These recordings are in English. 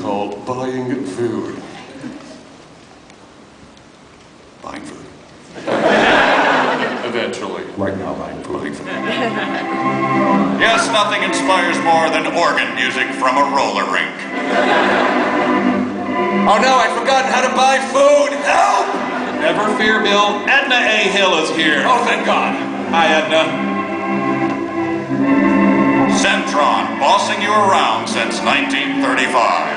called buying food. Buying food. Eventually. Right now, buying food. Buying food. Yes, nothing inspires more than organ music from a roller rink. Oh no, I'd forgotten how to buy food! Help! Never fear, Bill. Edna A. Hill is here. Oh, thank God. Hi, Edna. Centron, bossing you around since 1935.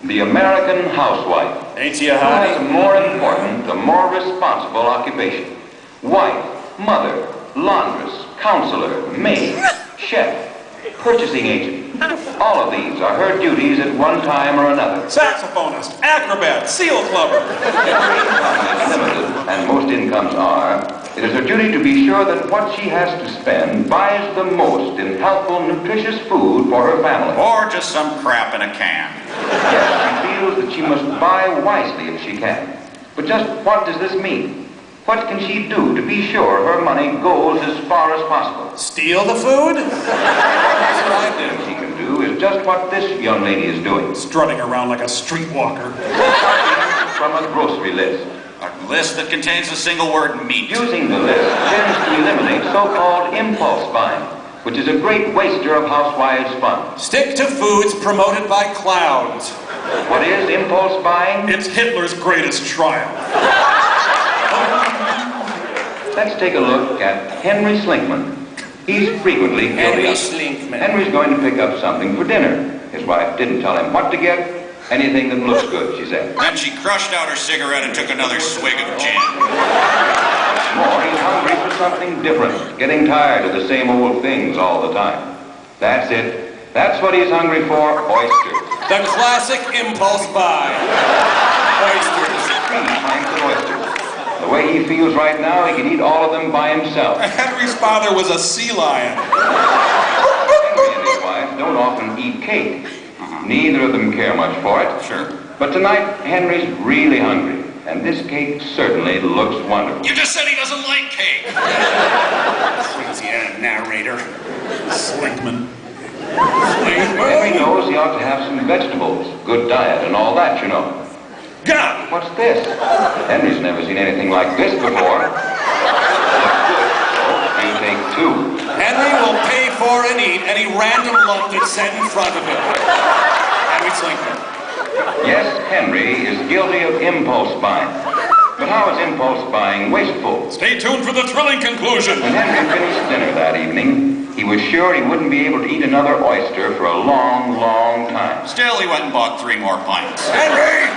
The American housewife. Ain't you Has a hottie? more important, a more responsible occupation. Wife, mother, laundress, counselor, maid, chef, purchasing agent. All of these are her duties at one time or another. Saxophonist, acrobat, seal clubber. Every income is limited, and most incomes are. It is her duty to be sure that what she has to spend buys the most in healthful, nutritious food for her family. Or just some crap in a can. Yes, she feels that she must buy wisely if she can. But just what does this mean? What can she do to be sure her money goes as far as possible? Steal the food? What I think she can do is just what this young lady is doing. Strutting around like a streetwalker. From a grocery list. A list that contains a single word, meat. Using the list tends to eliminate so-called impulse buying, which is a great waster of housewives' funds. Stick to foods promoted by clowns. What is impulse buying? It's Hitler's greatest triumph. Let's take a look at Henry Slinkman. He's frequently guilty of... Slinkman. Henry's going to pick up something for dinner. His wife didn't tell him what to get. Anything that looks good, she said. Then she crushed out her cigarette and took another swig of gin. What's more, he's hungry for something different, getting tired of the same old things all the time. That's it. That's what he's hungry for, oysters. The classic impulse buy. Oysters. 3 pints of oysters. The way he feels right now, he can eat all of them by himself. Henry's father was a sea lion. Henry and his wife don't often eat cake. Neither of them care much for it. Sure. But tonight, Henry's really hungry, and this cake certainly looks wonderful. You just said he doesn't like cake. Crazy narrator. Slinkman. Henry knows he ought to have some vegetables, good diet, and all that, you know. God! What's this? Henry's never seen anything like this before. You take 2. Henry will pay for and eat any random lump that's set in front of him. Henry Slinkman. Yes, Henry is guilty of impulse buying. But how is impulse buying wasteful? Stay tuned for the thrilling conclusion. When Henry finished dinner that evening, he was sure he wouldn't be able to eat another oyster for a long, long time. Still, he went and bought 3 more pints. Henry!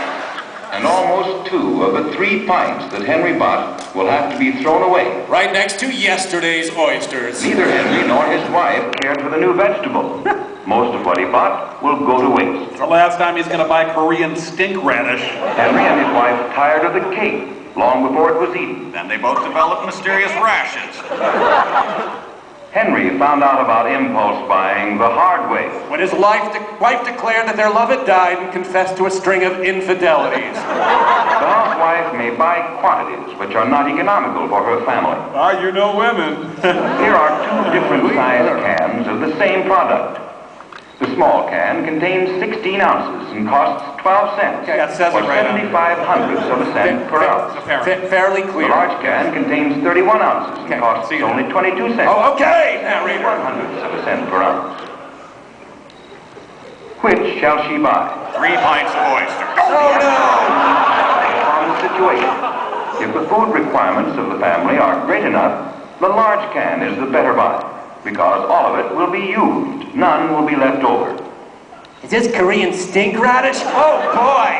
And almost 2 of the 3 pints that Henry bought will have to be thrown away. Right next to yesterday's oysters. Neither Henry nor his wife cared for the new vegetable. Most of what he bought will go to waste. The last time he's going to buy Korean stink radish. Henry and his wife tired of the cake long before it was eaten. Then they both developed mysterious rashes. Henry found out about impulse buying the hard way. When his wife declared that their love had died and confessed to a string of infidelities. The housewife may buy quantities which are not economical for her family. Ah, you know women. Here are 2 different sized cans of the same product. The small can contains 16 ounces and costs 12 cents, Okay, that says or it right on 75 hundredths of a cent per ounce. Fairly The clear. large can contains 31 ounces and Okay, costs see that. only 22 cents. Oh, okay, narrator. 1 hundredths of a cent per ounce. Which shall she buy? 3 pints of oyster. Oh, On the situation. If the food requirements of the family are great enough, the large can is the better buy, because all of it will be used. None will be left over. Is this Korean stink radish? Oh, boy!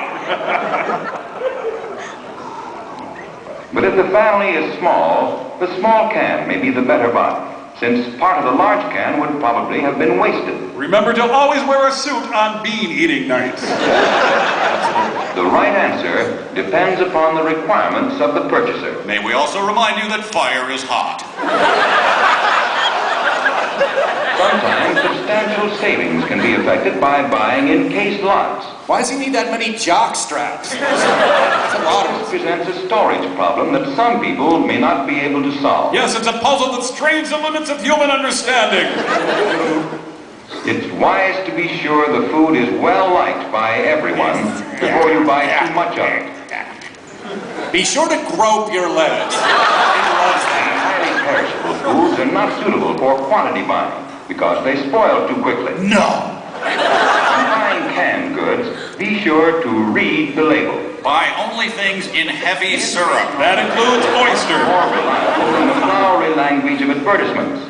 But if the family is small, the small can may be the better buy, since part of the large can would probably have been wasted. Remember to always wear a suit on bean eating nights. The right answer depends upon the requirements of the purchaser. May we also remind you that fire is hot. Sometimes substantial savings can be effected by buying encased lots. Why does he need that many jock straps? That's a lot of This presents a storage problem that some people may not be able to solve. Yes, it's a puzzle that strains the limits of human understanding. It's wise to be sure the food is well liked by everyone before you buy too much of it. Be sure to grope your lettuce. It loves that. Highly perishable foods are not suitable for quantity buying because they spoil too quickly. No. When buying canned goods, be sure to read the label. Buy only things in heavy syrup. That includes oyster. More reliable than the flowery language of advertisements.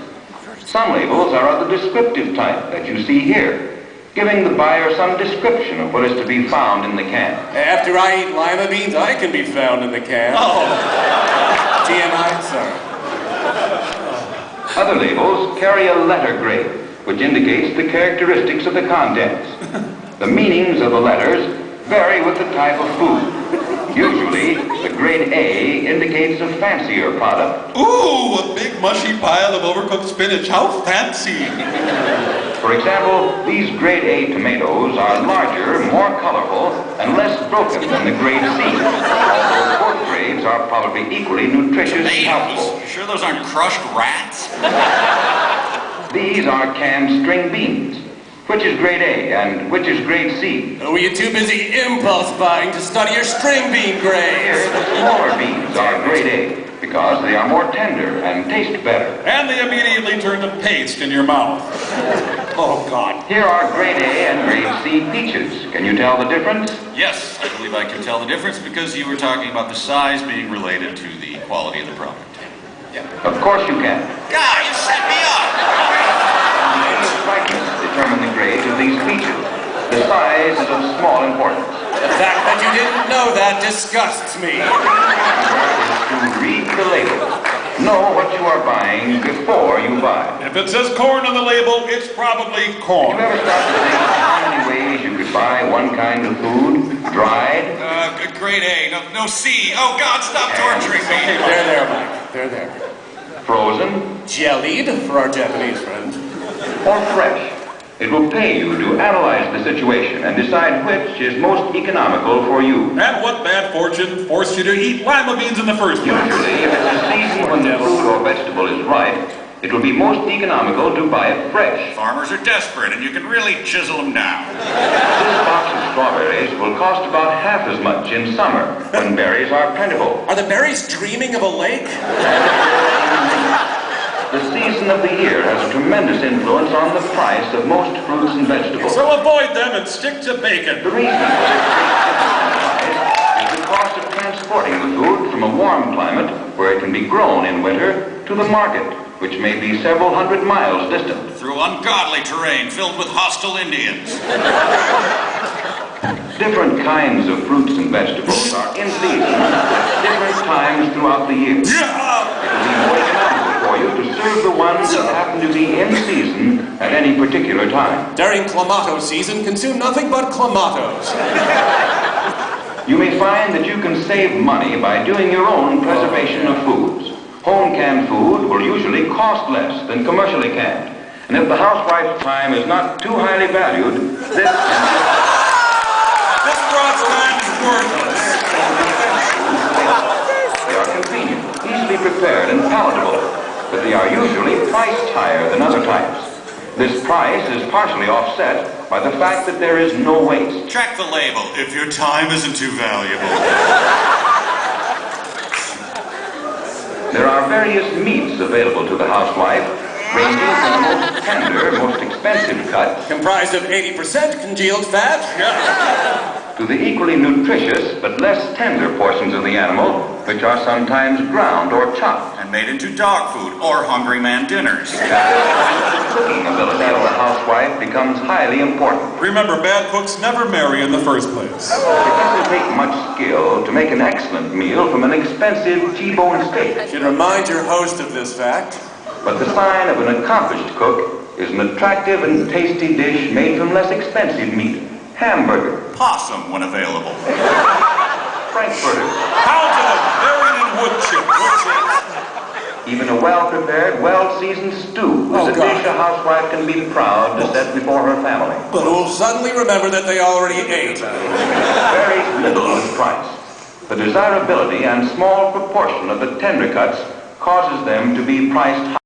Some labels are of the descriptive type that you see here, giving the buyer some description of what is to be found in the can. After I eat lima beans, I can be found in the can. Oh. TMI, sorry. Other labels carry a letter grade, which indicates the characteristics of the contents. The meanings of the letters vary with the type of food. Usually, the grade A indicates a fancier product. Ooh, a big mushy pile of overcooked spinach. How fancy. For example, these grade A tomatoes are larger, more colorful, and less broken than the grade C. Although both grades are probably equally nutritious and helpful. Tomatoes? You sure those aren't crushed rats? These are canned string beans. Which is grade A and which is grade C? Or were you too busy impulse buying to study your string bean Here, grades? the smaller beans are grade A because they are more tender and taste better. And they immediately turn to paste in your mouth. Oh, God. Here are grade A and grade C peaches. Can you tell the difference? Yes, I believe I can tell the difference because you were talking about the size being related to the quality of the product. Of course you can. Guy, you set me up! Brightness determine the grades of these peaches. The size is of small importance. The fact that you didn't know that disgusts me. To read the label. Know what you are buying before you buy. If it says corn on the label, it's probably You corn. ever stop to think how many ways you could buy one kind of food? Dried, Grade A, no C. Oh, God, stop torturing me. There, Mike. There. frozen, Jellied, for our Japanese friends. or fresh. It will pay you to analyze the situation and decide which is most economical for you. And what bad fortune forced you to eat lima beans in the first place? Usually, if it's a season when the fruit or vegetable is ripe, it will be most economical to buy it fresh. Farmers are desperate, and you can really chisel them down. This box of strawberries will cost about half as much in summer, when berries are plentiful. Are the berries dreaming of a lake? The season of the year has a tremendous influence on the price of most fruits and vegetables. So avoid them and stick to bacon. The reason for this great difference in price is the cost of transporting the food from a warm climate, where it can be grown in winter, to the market, which may be several hundred miles distant. Through ungodly terrain filled with hostile Indians. Different kinds of fruits and vegetables are in season at different times throughout the year. It will be more economical for you to serve the ones that happen to be in season at any particular time. During clamato season, consume nothing but clamatos. You may find that you can save money by doing your own preservation of foods. Home canned food will usually cost less than commercially canned. And if the housewife's time is not too highly valued, this Broad's time is worthless. They are convenient, easily prepared, and palatable, but they are usually priced higher than other types. This price is partially offset by the fact that there is no waste. Check the label if your time isn't too valuable. There are various meats available to the housewife, ranging from the most tender, most expensive cut, Comprised of 80% congealed fat. to the equally nutritious but less tender portions of the animal, which are sometimes ground or chopped. And made into dog food or hungry man dinners. The cooking ability of the housewife becomes highly important. Remember, bad cooks never marry in the first place. It doesn't take much skill to make an excellent meal from an expensive T-bone steak. Should remind your host of this fact. But the sign of an accomplished cook is an attractive and tasty dish made from less expensive meat. Hamburger, Possum when available. frankfurter, Pounds of them buried in wood chips. even a well-prepared, well-seasoned stew is a dish a housewife can be proud to set before her family. But who'll suddenly remember that they already ate. Very little is price. The desirability and small proportion of the tender cuts causes them to be priced high.